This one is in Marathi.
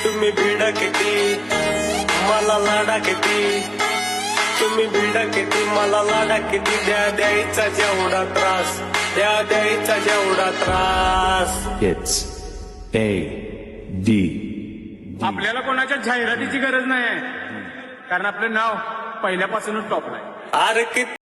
तुम्ही भिडा किती मला लाडा किती, तुम्ही भिडा किती मला लाडा किती, द्यायचा जेवढा त्रास, द्यायचा जेवढा त्रास. It's AD. आपल्याला कोणाच्या जाहिरातीची गरज नाही, कारण आपलं नाव पहिल्यापासूनच टॉपला आहे. अरे किती